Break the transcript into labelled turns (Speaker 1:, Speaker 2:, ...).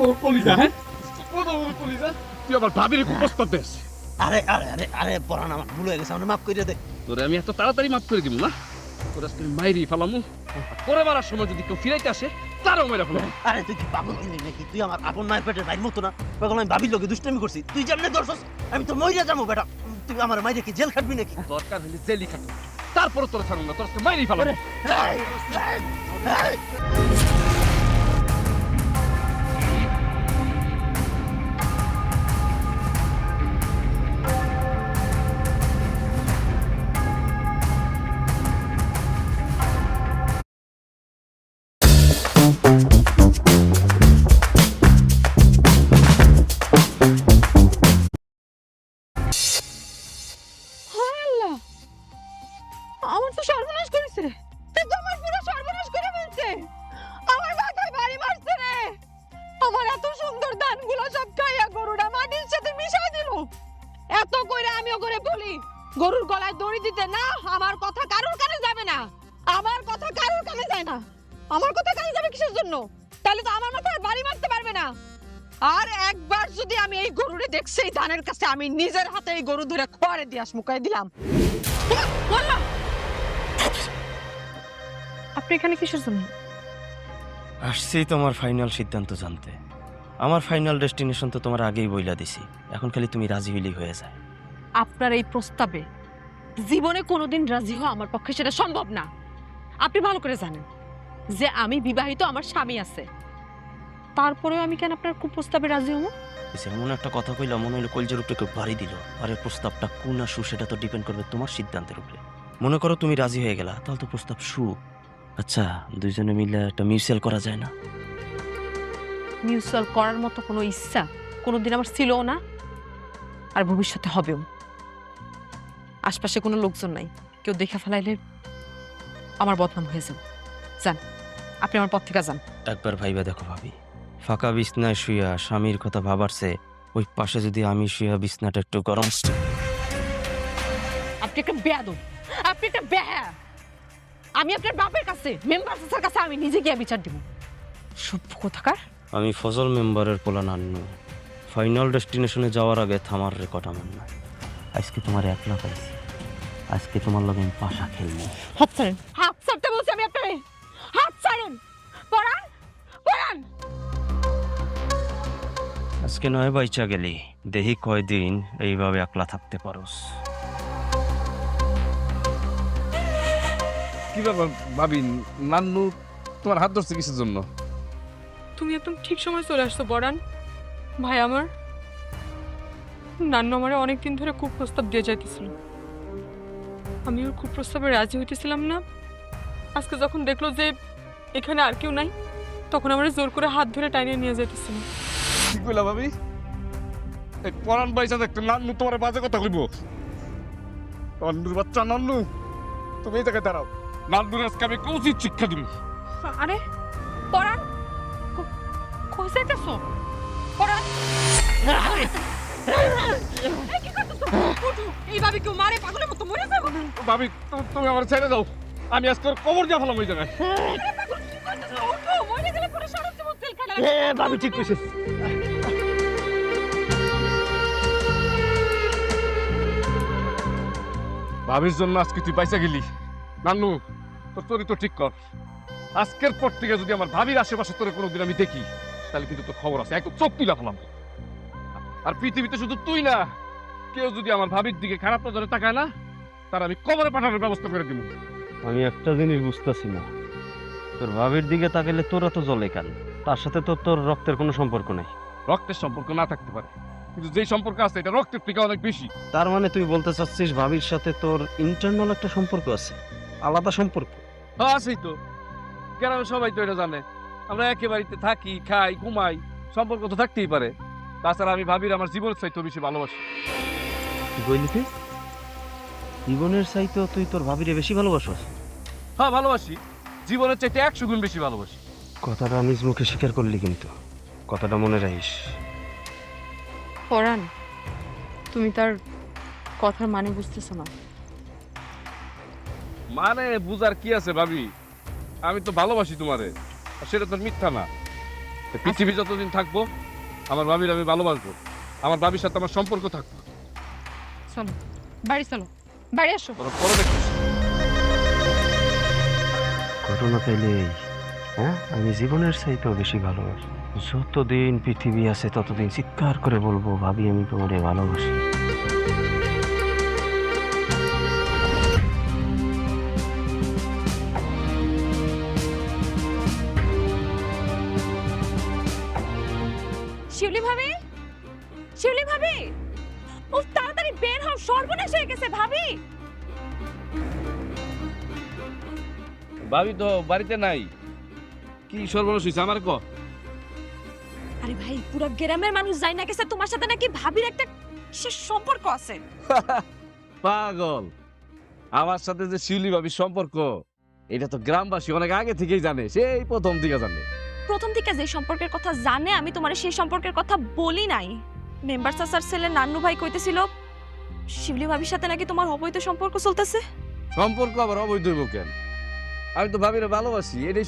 Speaker 1: বড় কলিজা, হ্যাঁ? কত বড় কলিজা? তুই আমার ভাবির খুব প্রস্তাব দেস।
Speaker 2: আরে আরে আরে আরে পরান আমার ভুল হয়ে গেছে, আমার মাফ করে দে।
Speaker 1: তোরে আমি এত তাড়াতাড়ি মাফ করে দিব না, তোরা তুমি মাইরি ফেলামু। পরে মারার সময় যদি কেউ ফিরাইতে আসে তারও মেরে ফেলাম।
Speaker 2: আরে তুই কি পাগল হইলি নাকি? তুই আমার আপন মায়ের পেটের ভাইয়ের মতো না? পাগল, আমি ভাবির লোকে দুষ্টামি করছি, তুই যেমনে ধরছস আমি তো মইরা যাবো বেটা। তুই আমার মাইরে কি জেল খাটবি নাকি?
Speaker 1: দরকার হলে জেলই খাটো, তারপরে তোরা ছাড়ুন না, তোরা মাইরি ফেলাম।
Speaker 3: আমার তো সর্বনাশ করেছে রে, তুই তো আমার পুরো সর্বনাশ করে ফেলছে। আমার মাথায় বাড়ি মারছে রে, আমার এত সুন্দর ধানগুলো সব খাইয়া গরুটা মাটির সাথে মিশাই দিল। এত কইরা আমিও করে বলি গরুর গলায় দড়ি দিতে না, আমার কথা কারোর কানে যাবে না, আমার কথা কারোর কানে যায় না। আমার কথা কানে যাবে কিসের জন্য? তাহলে তো আমার মাথায় বাড়ি মারতে পারবে না। আর একবার যদি আমি এই গরুরে দেখছি এই ধানের কাছে, আমি নিজের হাতে এই গরু ধরে খোয়ারে দিয়ে মুখাই দিলাম। বললাম আপনি এখানে কিসের জন্য?
Speaker 4: আসছি তোমার ফাইনাল সিদ্ধান্ত জানতে। আমার ফাইনাল ডেস্টিনেশন তো তোমার আগেই বইলা দিছি, এখন খালি তুমি রাজি হইলেই হয়ে যায়।
Speaker 3: আপনার এই প্রস্তাবে জীবনে কোনোদিন রাজি হওয়া আমার পক্ষে সেটা সম্ভব না। আপনি ভালো করে জানেন যে আমি বিবাহিত, আমার স্বামী আছে, তারপরেও আমি কেন আপনার কুপ্রস্তাবে রাজি হব?
Speaker 4: এমন একটা কথা কইলা মনে হইলো কলজের উপরে কেউ বাড়ি দিল। আর এই প্রস্তাবটা কোন না সু সেটা তো ডিপেন্ড করবে তোমার সিদ্ধান্তের উপরে। মনে করো তুমি রাজি হয়ে গেলা, তাহলে তো প্রস্তাব সু। আচ্ছা, দুইজনে মিলে একটা মিউচুয়াল করা যায় না?
Speaker 3: মিউচুয়াল করার মতো কোনো ইচ্ছা কোনোদিন আমার ছিলও না, আর ভবিষ্যতে হবেও। আশপাশে কোনো লোকজন নাই, কেউ দেখে ফেলাইলে আমার বদনাম হয়ে যাবে। যান, আপনি আমার পথ থেকে যান।
Speaker 4: একবার ভাইবা দেখো ভাবি, ফাঁকা বিছনায় শুইয়া স্বামীর কথা ভাবারছে ওই পাশে যদি আমি শুইয়া বিছনাটা একটু গরম।
Speaker 3: আপনি একটা বেয়াদব, আপনি একটা বেহা। আমি আপনার বাপের কাছে, মেম্বার স্যার কাছে আমি নিজে গিয়ে বিচার দিব। সভ্য কোথাকার।
Speaker 4: আমি ফজল মেম্বারের পোলা নান্নু। ফাইনাল ডেস্টিনেশনে যাওয়ার আগে থামার রেকর্ড আমার না। আজকে তোমার একলা পাইছি, আজকে তোমার লগে আমি পাশা খেলবো।
Speaker 3: হাত ছাড়েন, হাত ছাড়তে বলছি আমি আপনারে, হাত ছাড়েন। পড়ান পড়ান।
Speaker 4: আজকে নয় বাইচা গেলি, দেহি কয়দিন এইভাবে একলা থাকতে পারোস।
Speaker 1: কি ব্যাপার ভাবি, নান্নু তোমার হাত ধরছে কিসের জন্য?
Speaker 5: তুমি একদম ঠিক সময় চলে আসছো বড়ান ভাই। আমার নান্নু আমারে অনেকদিন ধরে কুপ্রস্তাব দিয়ে যাইতেছিল, আমি ওর কুপ্রস্তাবে রাজি হইতেছিলাম না। আজকে যখন দেখলো যে এখানে আর কেউ নাই, তখন আমার জোর করে হাত ধরে টাইনে নিয়ে যাইতেছিল।
Speaker 1: কি কইলা ভাবি? এই পরান বাইসা দেখতে নান্নু তোমার বাজে কথা কইব? নান্নুর বাচ্চা নান্নু, তুমি এই জায়গায় দাঁড়াও। নান্নুর আজকে আমি উচিত শিক্ষা দিব।
Speaker 3: আরে পড়ান, কই যাইতেছো? পড়ান। কি করতেছো? উঠো, এইভাবে কেউ মারে পাগলের মতো মরে যাবো।
Speaker 1: ভাবি তুমি আমার ছেড়ে দাও, আমি আজকে ওর কবর দিয়ে ফেলাম ওই জায়গায়।
Speaker 3: পাগল কি করতেছো? উঠো, মরে গেলে পরে সারা জীবন তেল খাইলে।
Speaker 2: ভাবি ঠিক কইছিস।
Speaker 1: ভাবির জন্য আজকে তুই পয়সা গেলি। নান্নু, তোর চরিত্র ঠিক কর। আজকের পর থেকে যদি আমার ভাবির আশেপাশে তোর কোনোদিন আমি দেখি, তাহলে কিন্তু তোর খবর আছে, একদম চোখ তুলে ফেলাম। আর পৃথিবীতে শুধু তুই না, কেউ যদি আমার ভাবির দিকে খারাপ নজরে তাকায় না, তার আমি কবরে পাঠানোর ব্যবস্থা করে দিব।
Speaker 4: আমি একটা জিনিস বুঝতেছি না, তোর ভাবির দিকে তাকালে তোরা তো জলে কেন? তার সাথে তো তোর রক্তের কোনো সম্পর্ক নেই।
Speaker 1: রক্তের সম্পর্ক না থাকতে পারে, কিন্তু যেই সম্পর্ক আছে এটা রক্তের থেকে অনেক বেশি।
Speaker 4: তার মানে তুই বলতে চাচ্ছিস ভাবির সাথে তোর ইন্টারনাল একটা সম্পর্ক আছে, আলাদা সম্পর্ক?
Speaker 1: হ্যাঁ আছেই তো, গ্রামে সবাই তো এটা জানে। আমরা একে বাড়িতে থাকি, খাই, ঘুমাই, সম্পর্ক তো থাকতেই পারে। তাছাড়া আমি ভাবির আমার জীবনের চাইতে বেশি ভালোবাসি।
Speaker 4: কি কইলি তুই? জীবনের চাইতে তুই তোর ভাবিরে বেশি ভালোবাসস?
Speaker 1: হ্যাঁ ভালোবাসি, জীবনের চাইতে 100 গুণ বেশি ভালোবাসি।
Speaker 4: কথাটা নিজ মুখে স্বীকার করলি, কিন্তু কথাটা মনে রাখিস।
Speaker 5: পরাণ, তুমি তার কথার মানে বুঝতেছো না।
Speaker 1: মানে বুঝার কি আছে ভাবি, আমি তো ভালোবাসি তোমারে, আর সেটা তো মিথ্যা না। পৃথিবী যতদিন থাকবো আমার ভাবির আমি ভালোবাসবো, আমার ভাবির সাথে আমার সম্পর্ক থাকবো।
Speaker 3: চলো বাড়ি চলো, বাড়ি আসো।
Speaker 1: তোরা পরে দেখিস।
Speaker 4: ঘটনা পেলে হ্যাঁ আমি জীবনের চাইতেও বেশি ভালোবাসি। যতদিন পৃথিবী আছে ততদিন চিৎকার করে বলবো ভাবি আমি তোমারে ভালোবাসি।
Speaker 3: শিউলি ভাবি, শিউলি ভাবি, ও তাড়াতাড়ি বের হও, সর্বনাশ হয়ে গেছে ভাবি।
Speaker 1: ভাবি তো বাড়িতে নাই, কি সর্বনাশ হয়েছে আমার ক?
Speaker 3: আরে ভাই পুরো গ্রামের মানুষ জানি না গেছে তোমার সাথে নাকি ভাবির একটা কিসের সম্পর্ক আছে।
Speaker 1: পাগল, আমার সাথে যে শিউলি ভাবির সম্পর্ক এটা তো গ্রামবাসী অনেক আগে থেকেই জানে, সেই প্রথম থেকে জানে।
Speaker 3: প্রথম থেকে যে সম্পর্কের কথা জানে আমি তোমার সেই সম্পর্কের কথা বলি নাই। মেম্বার চাচার ছেলে নান্নু ভাই কইতেছিল শিউলি ভাবির সাথে নাকি তোমার অবৈধ সম্পর্ক চলতেছে।
Speaker 1: সম্পর্ক আবার অবৈধ হইব কেন? আমি তো ভাবিরে ভালোবাসি, এটাই